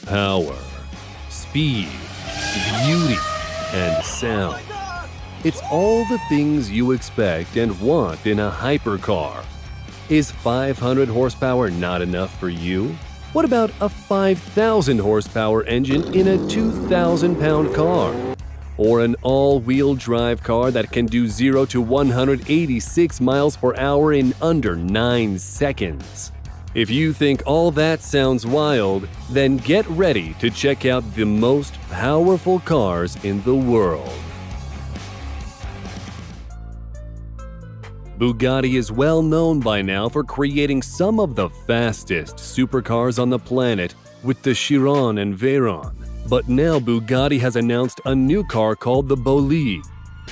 power, speed, beauty, and sound. It's all the things you expect and want in a hypercar. Is 500 horsepower not enough for you? What about a 5,000 horsepower engine in a 2,000-pound car? Or an all-wheel drive car that can do 0 to 186 miles per hour in under 9 seconds? If you think all that sounds wild, then get ready to check out the most powerful cars in the world. Bugatti is well known by now for creating some of the fastest supercars on the planet with the Chiron and Veyron. But now Bugatti has announced a new car called the Bolide.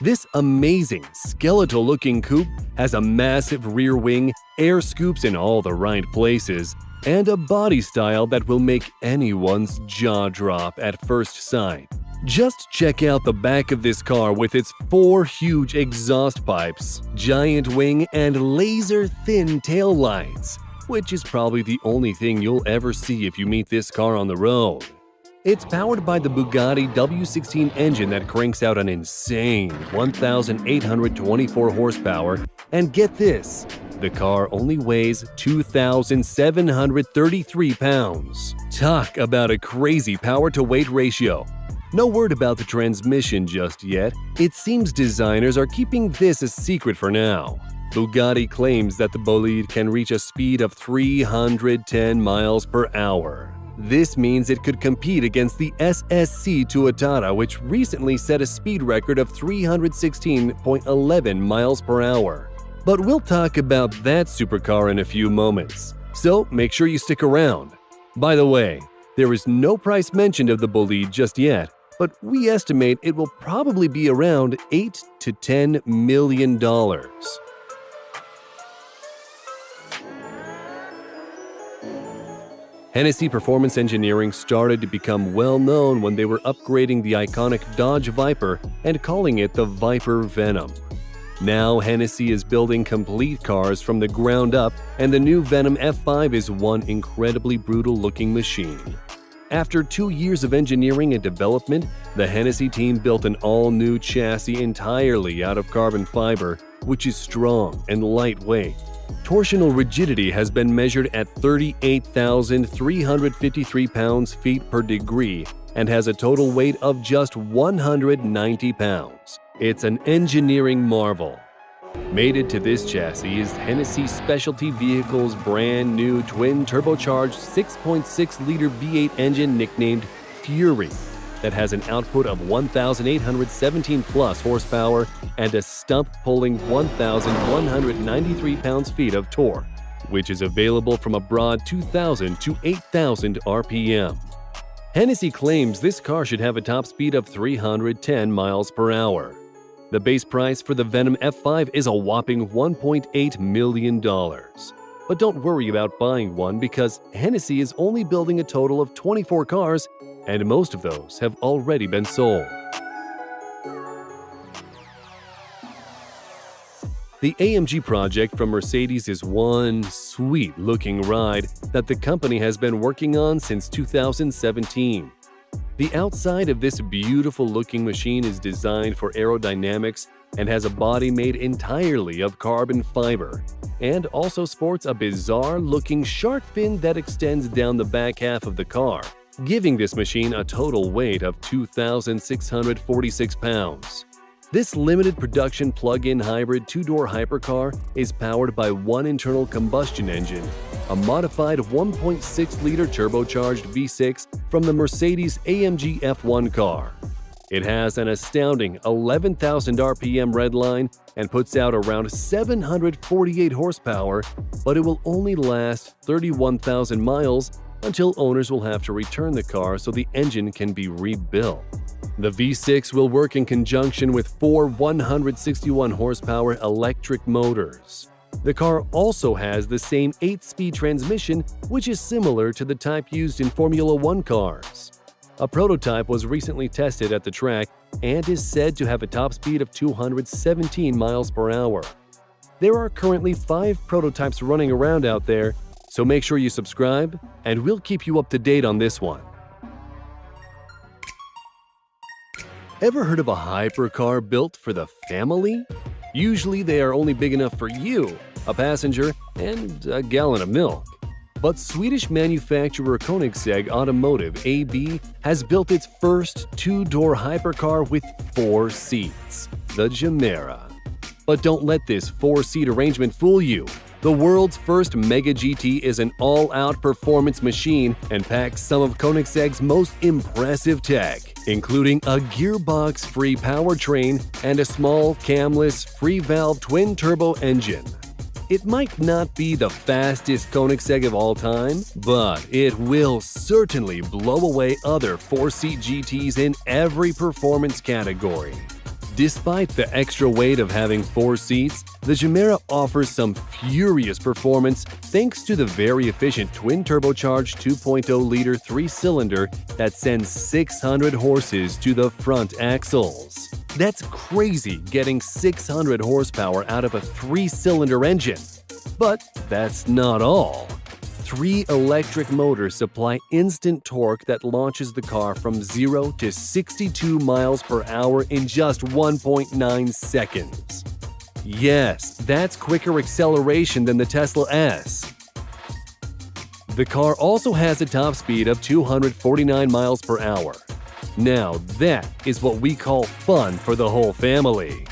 This amazing, skeletal-looking coupe has a massive rear wing, air scoops in all the right places, and a body style that will make anyone's jaw drop at first sight. Just check out the back of this car with its 4 huge exhaust pipes, giant wing, and laser-thin tail lights, which is probably the only thing you'll ever see if you meet this car on the road. It's powered by the Bugatti W16 engine that cranks out an insane 1,824 horsepower, and get this, the car only weighs 2,733 pounds. Talk about a crazy power-to-weight ratio. No word about the transmission just yet. It seems designers are keeping this a secret for now. Bugatti claims that the Bolide can reach a speed of 310 miles per hour. This means it could compete against the SSC Tuatara, which recently set a speed record of 316.11 miles per hour. But we'll talk about that supercar in a few moments, so make sure you stick around. By the way, there is no price mentioned of the Bolide just yet, but we estimate it will probably be around $8 to $10 million. Hennessy Performance Engineering started to become well known when they were upgrading the iconic Dodge Viper and calling it the Viper Venom. Now Hennessy is building complete cars from the ground up, and the new Venom F5 is one incredibly brutal-looking machine. After 2 years of engineering and development, the Hennessy team built an all-new chassis entirely out of carbon fiber, which is strong and lightweight. Torsional rigidity has been measured at 38,353 pounds-feet per degree and has a total weight of just 190 pounds. It's an engineering marvel. Mated to this chassis is Hennessy Specialty Vehicles' brand new twin-turbocharged 6.6-liter V8 engine nicknamed Fury that has an output of 1,817-plus horsepower and a stump-pulling 1,193 pounds-feet of torque, which is available from a broad 2,000 to 8,000 RPM. Hennessy claims this car should have a top speed of 310 miles per hour. The base price for the Venom F5 is a whopping $1.8 million. But don't worry about buying one because Hennessy is only building a total of 24 cars, and most of those have already been sold. The AMG project from Mercedes is one sweet-looking ride that the company has been working on since 2017. The outside of this beautiful-looking machine is designed for aerodynamics and has a body made entirely of carbon fiber, and also sports a bizarre-looking shark fin that extends down the back half of the car, giving this machine a total weight of 2,646 pounds. This limited production plug-in hybrid two-door hypercar is powered by one internal combustion engine, a modified 1.6-liter turbocharged V6 from the Mercedes-AMG F1 car. It has an astounding 11,000 RPM redline and puts out around 748 horsepower, but it will only last 31,000 miles until owners will have to return the car so the engine can be rebuilt. The V6 will work in conjunction with 4 161 horsepower electric motors. The car also has the same 8-speed transmission, which is similar to the type used in Formula One cars. A prototype was recently tested at the track and is said to have a top speed of 217 miles per hour. There are currently 5 prototypes running around out there, so make sure you subscribe and we'll keep you up to date on this one. Ever heard of a hypercar built for the family? Usually they are only big enough for you, a passenger, and a gallon of milk. But Swedish manufacturer Koenigsegg Automotive AB has built its first two-door hypercar with 4 seats, the Chimera. But don't let this 4-seat arrangement fool you. The world's first Mega GT is an all-out performance machine and packs some of Koenigsegg's most impressive tech, including a gearbox-free powertrain and a small, camless, free-valve twin-turbo engine. It might not be the fastest Koenigsegg of all time, but it will certainly blow away other 4-seat GTs in every performance category. Despite the extra weight of having 4 seats, the Chimera offers some furious performance thanks to the very efficient twin-turbocharged 2.0-liter 3-cylinder that sends 600 horses to the front axles. That's crazy getting 600 horsepower out of a 3-cylinder engine. But that's not all. 3 electric motors supply instant torque that launches the car from 0 to 62 miles per hour in just 1.9 seconds. Yes, that's quicker acceleration than the Tesla S. The car also has a top speed of 249 miles per hour. Now that is what we call fun for the whole family.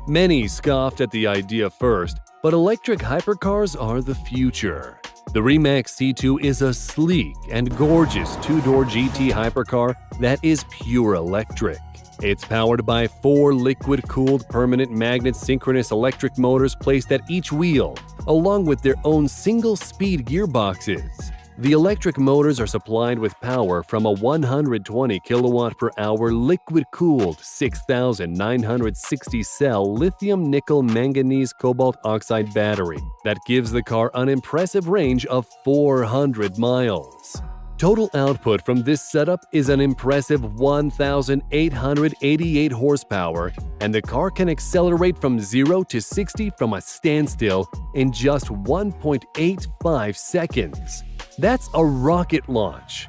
Many scoffed at the idea first, but electric hypercars are the future. The Rimac C2 is a sleek and gorgeous 2-door GT hypercar that is pure electric. It's powered by 4 liquid-cooled permanent magnet synchronous electric motors placed at each wheel, along with their own single-speed gearboxes. The electric motors are supplied with power from a 120 kWh liquid-cooled 6,960-cell lithium-nickel-manganese cobalt oxide battery that gives the car an impressive range of 400 miles. Total output from this setup is an impressive 1,888 horsepower, and the car can accelerate from 0 to 60 from a standstill in just 1.85 seconds. That's a rocket launch.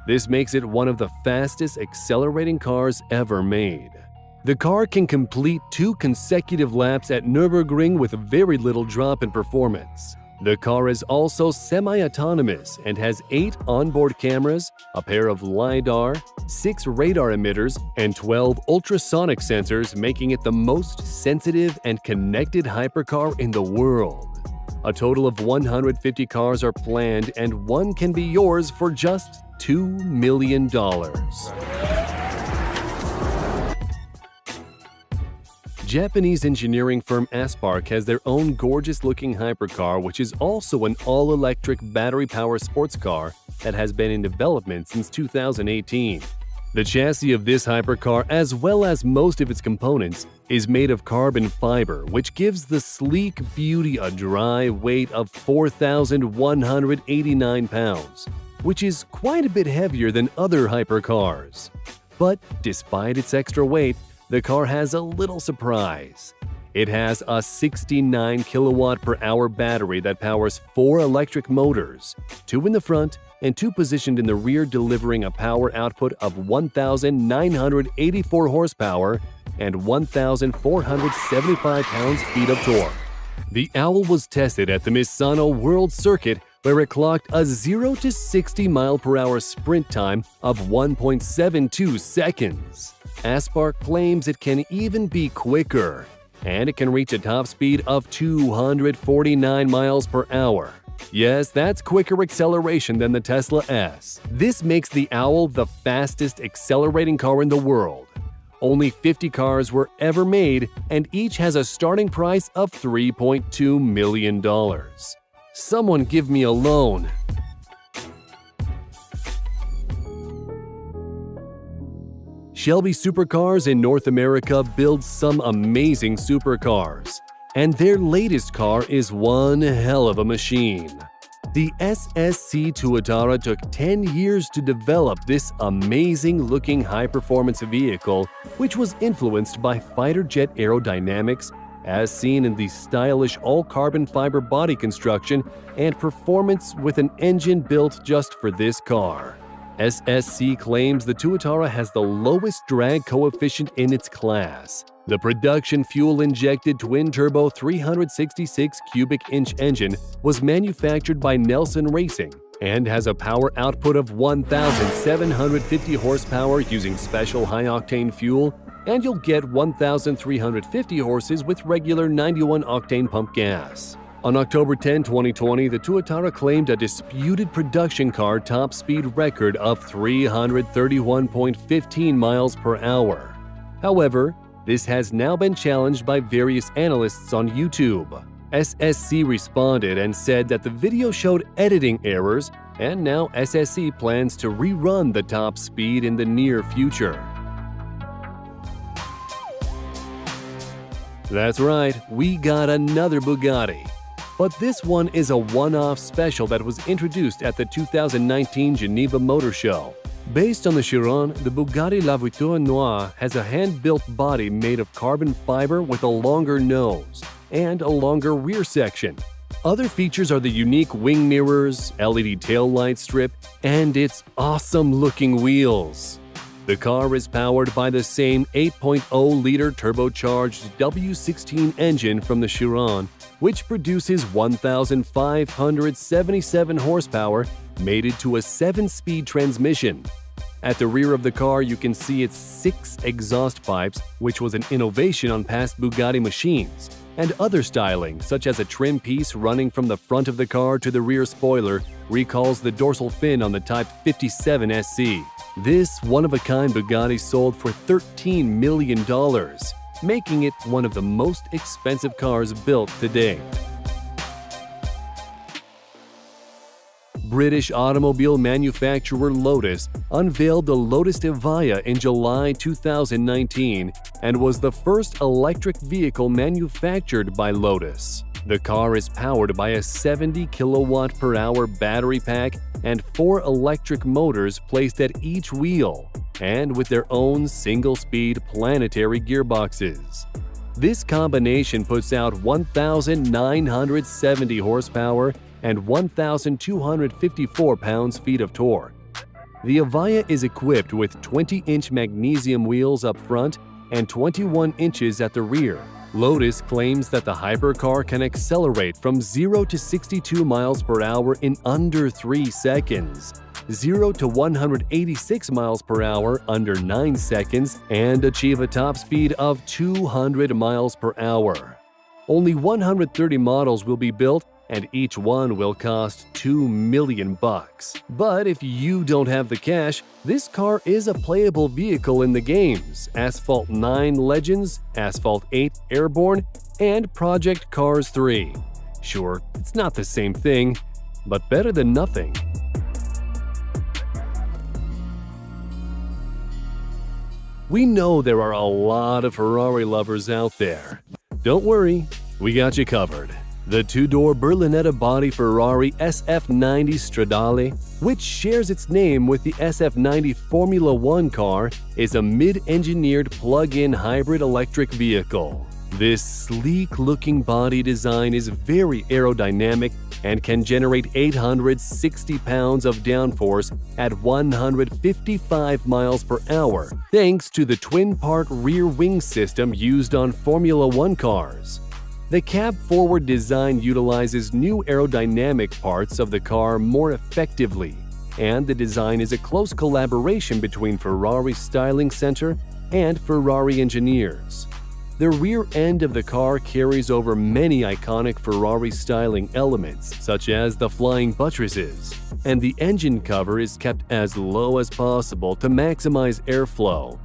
This makes it one of the fastest accelerating cars ever made. The car can complete 2 consecutive laps at Nürburgring with very little drop in performance. The car is also semi-autonomous and has 8 onboard cameras, a pair of LiDAR, 6 radar emitters, and 12 ultrasonic sensors, making it the most sensitive and connected hypercar in the world. A total of 150 cars are planned, and one can be yours for just $2 million. Japanese engineering firm Aspark has their own gorgeous-looking hypercar, which is also an all-electric battery-powered sports car that has been in development since 2018. The chassis of this hypercar, as well as most of its components, is made of carbon fiber, which gives the sleek beauty a dry weight of 4,189 pounds, which is quite a bit heavier than other hypercars. But despite its extra weight, the car has a little surprise. It has a 69 kWh battery that powers 4 electric motors, 2 in the front and 2 positioned in the rear, delivering a power output of 1,984 horsepower and 1,475 pounds-feet of torque. The Owl was tested at the Misano World Circuit, where it clocked a 0 to 60 mile/hour sprint time of 1.72 seconds. Aspark claims it can even be quicker, and it can reach a top speed of 249 miles per hour. Yes, that's quicker acceleration than the Tesla S. This makes the Owl the fastest accelerating car in the world. Only 50 cars were ever made, and each has a starting price of $3.2 million. Someone give me a loan. Shelby Supercars in North America builds some amazing supercars, and their latest car is one hell of a machine. The SSC Tuatara took 10 years to develop this amazing-looking high-performance vehicle, which was influenced by fighter jet aerodynamics, as seen in the stylish all-carbon fiber body construction and performance with an engine built just for this car. SSC claims the Tuatara has the lowest drag coefficient in its class. The production fuel-injected twin-turbo 366 cubic inch engine was manufactured by Nelson Racing and has a power output of 1,750 horsepower using special high-octane fuel, and you'll get 1,350 horses with regular 91-octane pump gas. On October 10, 2020, the Tuatara claimed a disputed production car top speed record of 331.15 miles per hour. However, this has now been challenged by various analysts on YouTube. SSC responded and said that the video showed editing errors, and now SSC plans to rerun the top speed in the near future. That's right, we got another Bugatti. But this one is a one-off special that was introduced at the 2019 Geneva Motor Show. Based on the Chiron, the Bugatti La Voiture Noire has a hand-built body made of carbon fiber with a longer nose and a longer rear section. Other features are the unique wing mirrors, LED taillight strip, and its awesome-looking wheels. The car is powered by the same 8.0-liter turbocharged W16 engine from the Chiron, which produces 1,577 horsepower mated to a 7-speed transmission. At the rear of the car, you can see its 6 exhaust pipes, which was an innovation on past Bugatti machines, and other styling, such as a trim piece running from the front of the car to the rear spoiler, recalls the dorsal fin on the Type 57 SC. This one-of-a-kind Bugatti sold for $13 million, making it one of the most expensive cars built to date. British automobile manufacturer Lotus unveiled the Lotus Evija in July 2019 and was the first electric vehicle manufactured by Lotus. The car is powered by a 70 kilowatt-per-hour battery pack and 4 electric motors placed at each wheel, and with their own single-speed planetary gearboxes. This combination puts out 1,970 horsepower and 1,254 pounds-feet of torque. The Evija is equipped with 20-inch magnesium wheels up front and 21 inches at the rear. Lotus claims that the hypercar can accelerate from 0 to 62 miles per hour in under 3 seconds, 0 to 186 miles per hour under 9 seconds, and achieve a top speed of 200 miles per hour. Only 130 models will be built, and each one will cost $2 million. But if you don't have the cash, this car is a playable vehicle in the games Asphalt 9 Legends, Asphalt 8 Airborne, and Project Cars 3. Sure, it's not the same thing, but better than nothing. We know there are a lot of Ferrari lovers out there. Don't worry, we got you covered. The two-door Berlinetta body Ferrari SF90 Stradale, which shares its name with the SF90 Formula One car, is a mid-engineered plug-in hybrid electric vehicle. This sleek-looking body design is very aerodynamic and can generate 860 pounds of downforce at 155 miles per hour, thanks to the twin-part rear wing system used on Formula One cars. The cab-forward design utilizes new aerodynamic parts of the car more effectively, and the design is a close collaboration between Ferrari Styling Center and Ferrari engineers. The rear end of the car carries over many iconic Ferrari styling elements, such as the flying buttresses, and the engine cover is kept as low as possible to maximize airflow.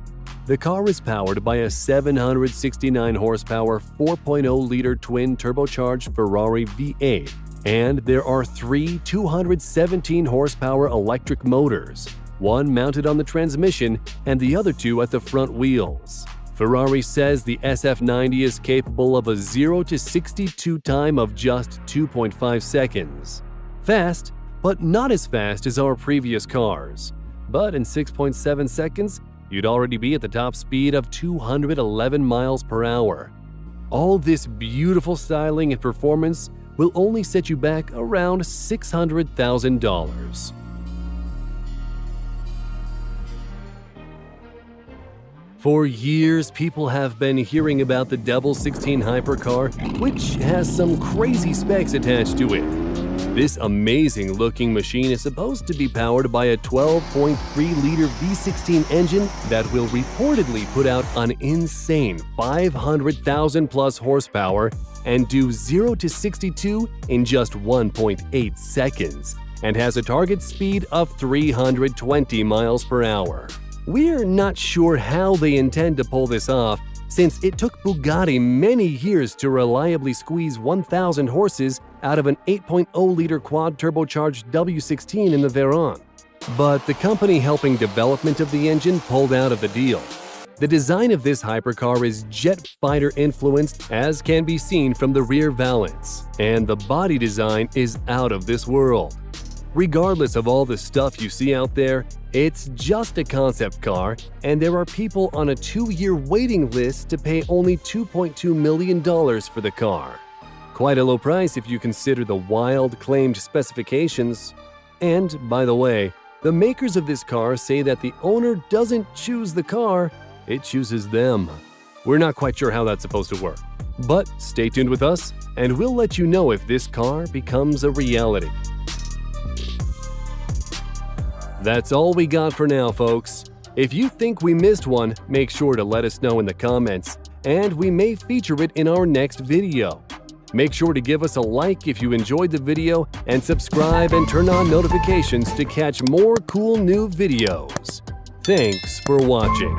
The car is powered by a 769 horsepower 4.0-liter twin turbocharged Ferrari V8, and there are 3 217 horsepower electric motors, one mounted on the transmission and the other 2 at the front wheels. Ferrari says the SF90 is capable of a 0 to 62 time of just 2.5 seconds. Fast, but not as fast as our previous cars. But in 6.7 seconds, you'd already be at the top speed of 211 miles per hour. All this beautiful styling and performance will only set you back around $600,000. For years, people have been hearing about the Devil 16 hypercar, which has some crazy specs attached to it. This amazing-looking machine is supposed to be powered by a 12.3-liter V16 engine that will reportedly put out an insane 500,000-plus horsepower and do 0 to 62 in just 1.8 seconds, and has a target speed of 320 miles per hour. We're not sure how they intend to pull this off, since it took Bugatti many years to reliably squeeze 1,000 horses out of an 8.0-liter quad-turbocharged W16 in the Veyron. But the company helping development of the engine pulled out of the deal. The design of this hypercar is jet fighter influenced, as can be seen from the rear valance, and the body design is out of this world. Regardless of all the stuff you see out there, it's just a concept car, and there are people on a 2-year waiting list to pay only $2.2 million for the car. Quite a low price if you consider the wild claimed specifications. And, by the way, the makers of this car say that the owner doesn't choose the car, it chooses them. We're not quite sure how that's supposed to work. But stay tuned with us, and we'll let you know if this car becomes a reality. That's all we got for now, folks. If you think we missed one, make sure to let us know in the comments, and we may feature it in our next video. Make sure to give us a like if you enjoyed the video, and subscribe and turn on notifications to catch more cool new videos. Thanks for watching.